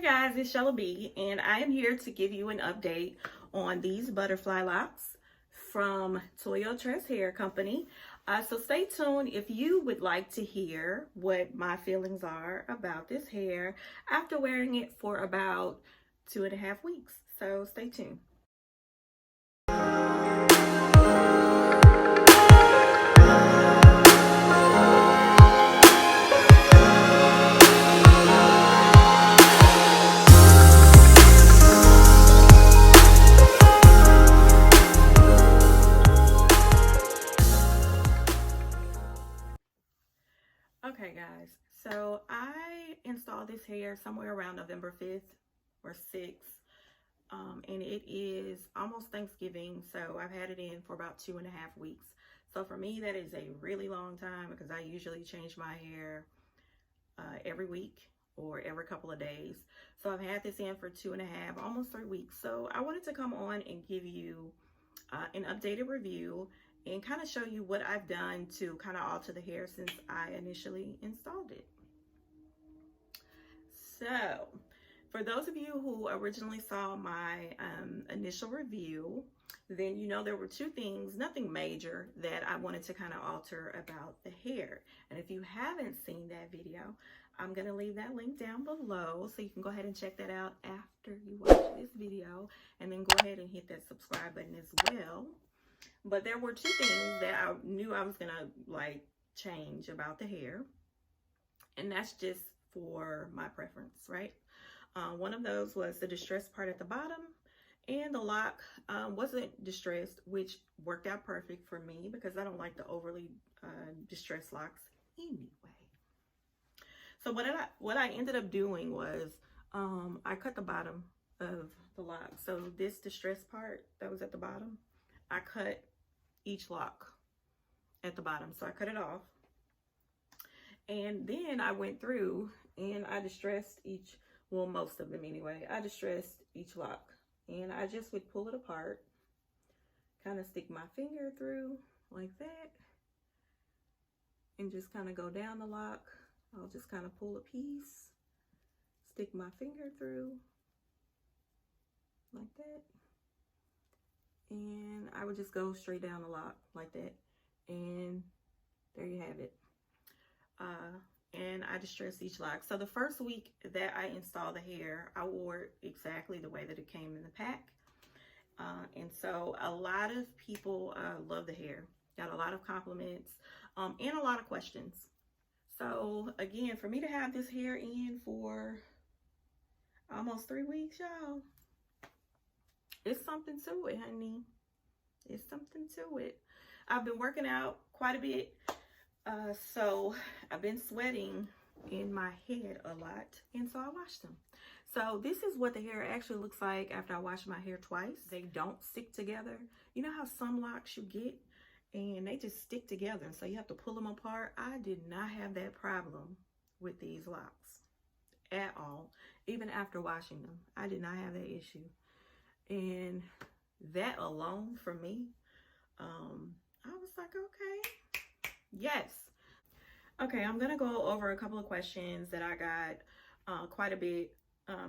Hi guys, it's Shella B, and I am here to give you an update on these butterfly locks from Toyotress Hair Company. So stay tuned if you would like to hear what my feelings are about this hair after wearing it for about 2.5 weeks. So stay tuned. Okay guys, so I installed this hair somewhere around November 5th or 6th, and it is almost Thanksgiving, so I've had it in for about 2.5 weeks. So for me, that is a really long time because I usually change my hair every week or every couple of days. So I've had this in for 2.5, almost 3 weeks. So I wanted to come on and give you an updated review and kind of show you what I've done to kind of alter the hair since I initially installed it. So for those of you who originally saw my initial review, then you know there were two things, nothing major, that I wanted to kind of alter about the hair. And if you haven't seen that video, I'm going to leave that link down below so you can go ahead and check that out after you watch this video, and then go ahead and hit that subscribe button as well. But there were two things that I knew I was going to like change about the hair, and that's just for my preference, right? One of those was the distressed part at the bottom, and the lock wasn't distressed, which worked out perfect for me because I don't like the overly distressed locks anyway. So what I ended up doing was I cut the bottom of the lock. So this distressed part that was at the bottom, I cut each lock at the bottom. So I cut it off. And then I went through and I distressed each, well, most of them anyway. I distressed each lock, and I just would pull it apart, kind of stick my finger through like that, and just kind of go down the lock. I'll just kind of pull a piece, stick my finger through like that, and I would just go straight down the lock like that, and there you have it. And I distressed each lock. So the first week that I installed the hair, I wore it exactly the way that it came in the pack. And so a lot of people love the hair. Got a lot of compliments and a lot of questions. So again, for me to have this hair in for almost 3 weeks, y'all, it's something to it, honey. It's something to it. I've been working out quite a bit. So I've been sweating in my head a lot, and so I washed them. So this is what the hair actually looks like after I wash my hair twice. They don't stick together. You know how some locks you get and they just stick together, so you have to pull them apart? I did not have that problem with these locks at all. Even after washing them, I did not have that issue. And that alone for me, I was like, okay. Yes. Okay, I'm going to go over a couple of questions that I got quite a bit.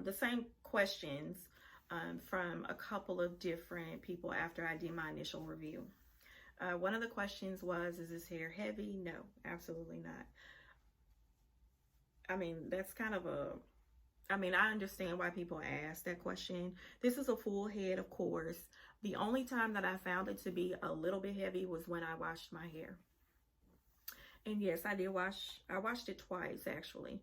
The same questions from a couple of different people after I did my initial review. One of the questions was, is this hair heavy? No, absolutely not. I mean, that's kind of I understand why people ask that question. This is a full head, of course. The only time that I found it to be a little bit heavy was when I washed my hair. And yes, I washed it twice actually,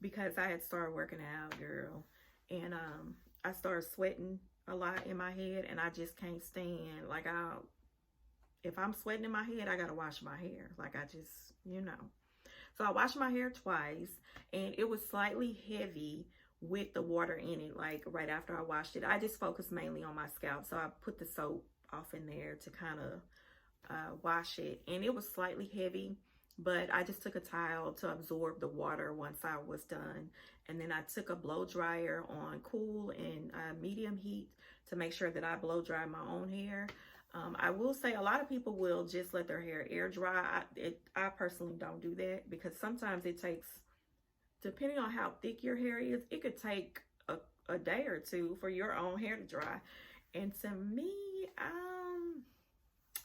because I had started working out, girl. And I started sweating a lot in my head, and I just can't stand, like, if I'm sweating in my head, I gotta wash my hair. Like, I just, you know. So I washed my hair twice, and it was slightly heavy with the water in it, like right after I washed it. I just focused mainly on my scalp, so I put the soap off in there to kind of wash it, and it was slightly heavy. But I just took a towel to absorb the water once I was done. And then I took a blow dryer on cool and medium heat to make sure that I blow dry my own hair. I will say a lot of people will just let their hair air dry. I personally don't do that because sometimes it takes, depending on how thick your hair is, it could take a day or two for your own hair to dry. And to me,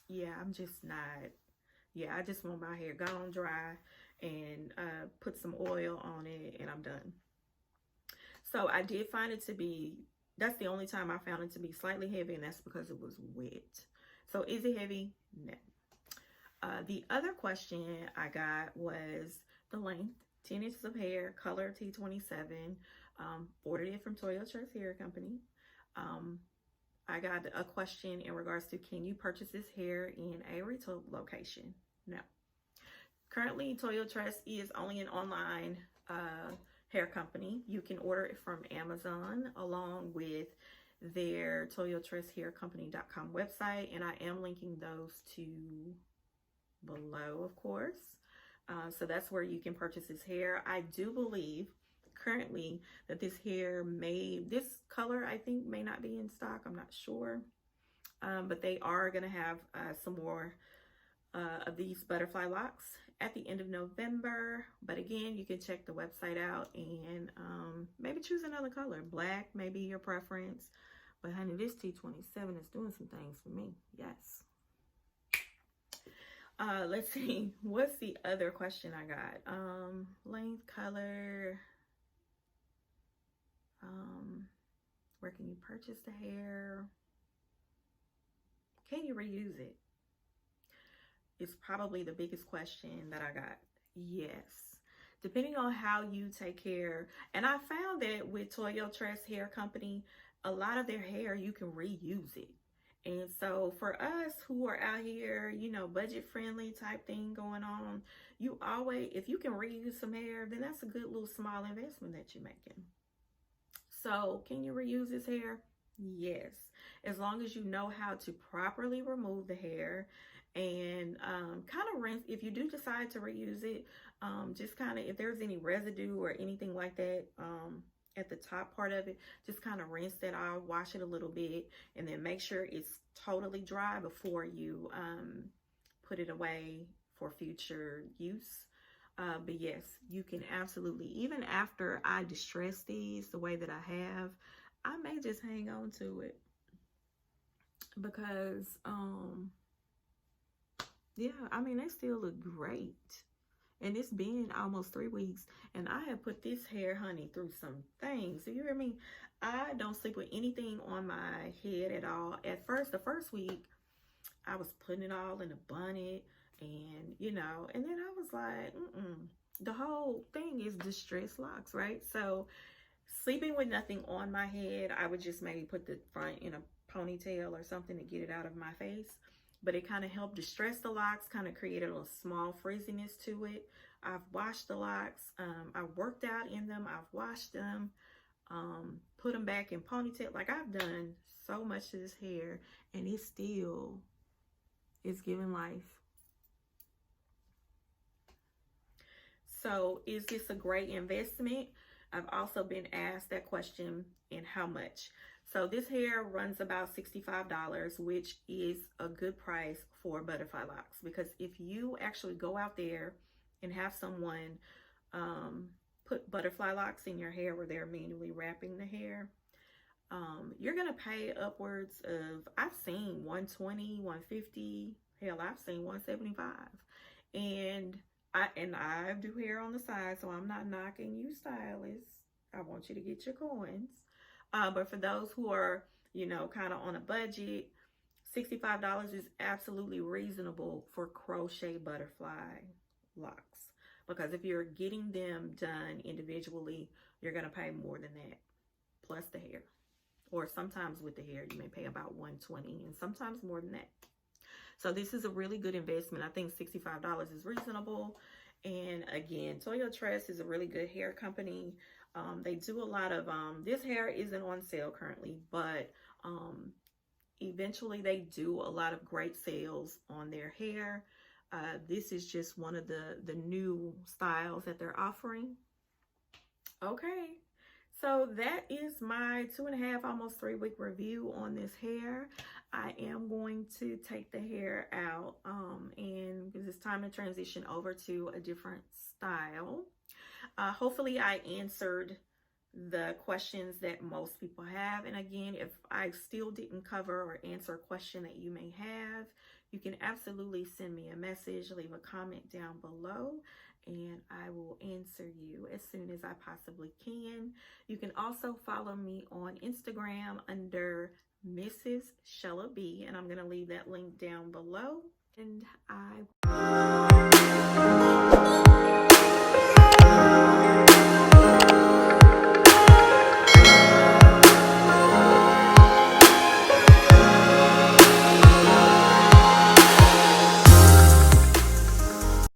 yeah, I'm just not, yeah, I just want my hair gone dry and put some oil on it and I'm done. So I did find it to be, that's the only time I found it to be slightly heavy, and that's because it was wet. So is it heavy? No. The other question I got was the length. 10 inches of hair, color T27. Ordered it from Toyotress Hair Company. I got a question in regards to, can you purchase this hair in a retail location? No. Currently, Toyotress is only an online hair company. You can order it from Amazon along with their toyotresshaircompany.com website, and I am linking those to below, of course. So that's where you can purchase this hair. I do believe currently that this hair this color I think may not be in stock. I'm not sure. But they are going to have some more of these butterfly locks at the end of November. But again, you can check the website out and maybe choose another color. Black may be your preference. But honey, this T27 is doing some things for me. Yes. Let's see. What's the other question I got? Length, color. Where can you purchase the hair? Can you reuse it? It's probably the biggest question that I got. Yes. Depending on how you take care. And I found that with Toyotress Hair Company, a lot of their hair, you can reuse it. And so for us who are out here, you know, budget friendly type thing going on, you always, if you can reuse some hair, then that's a good little small investment that you're making. So can you reuse this hair? Yes. As long as you know how to properly remove the hair and kind of rinse. If you do decide to reuse it, just kind of, if there's any residue or anything like that, at the top part of it, just kind of rinse that off, wash it a little bit, and then make sure it's totally dry before you put it away for future use. But yes, you can absolutely, even after I distress these the way that I have, I may just hang on to it because yeah, I mean, they still look great. And it's been almost 3 weeks, and I have put this hair, honey, through some things. Do you hear me? I don't sleep with anything on my head at all. At first, the first week, I was putting it all in a bonnet, and, you know, and then I was like, The whole thing is distressed locks, right? So, sleeping with nothing on my head, I would just maybe put the front in a ponytail or something to get it out of my face. But it kind of helped distress the locks, kind of created a small frizziness to it. I've washed the locks. I worked out in them. I've washed them, put them back in ponytail. Like, I've done so much to this hair, and it still is giving life. So is this a great investment? I've also been asked that question, and how much? So this hair runs about $65, which is a good price for butterfly locks, because if you actually go out there and have someone put butterfly locks in your hair where they're manually wrapping the hair, you're gonna pay upwards of, I've seen $120, $150, hell, I've seen $175. And I do hair on the side, so I'm not knocking you stylists. I want you to get your coins. But for those who are, you know, kind of on a budget, $65 is absolutely reasonable for crochet butterfly locks. Because if you're getting them done individually, you're going to pay more than that, plus the hair. Or sometimes with the hair, you may pay about $120, and sometimes more than that. So this is a really good investment. I think $65 is reasonable. And again, Toyotress is a really good hair company. They do a lot of, this hair isn't on sale currently, but eventually they do a lot of great sales on their hair. This is just one of the new styles that they're offering. Okay, so that is my 2.5, almost 3 week review on this hair. I am going to take the hair out and because it's time to transition over to a different style. Hopefully I answered the questions that most people have. And again, if I still didn't cover or answer a question that you may have, you can absolutely send me a message, leave a comment down below, and I will answer you as soon as I possibly can. You can also follow me on Instagram under Mrs. Shella B, and I'm going to leave that link down below. And I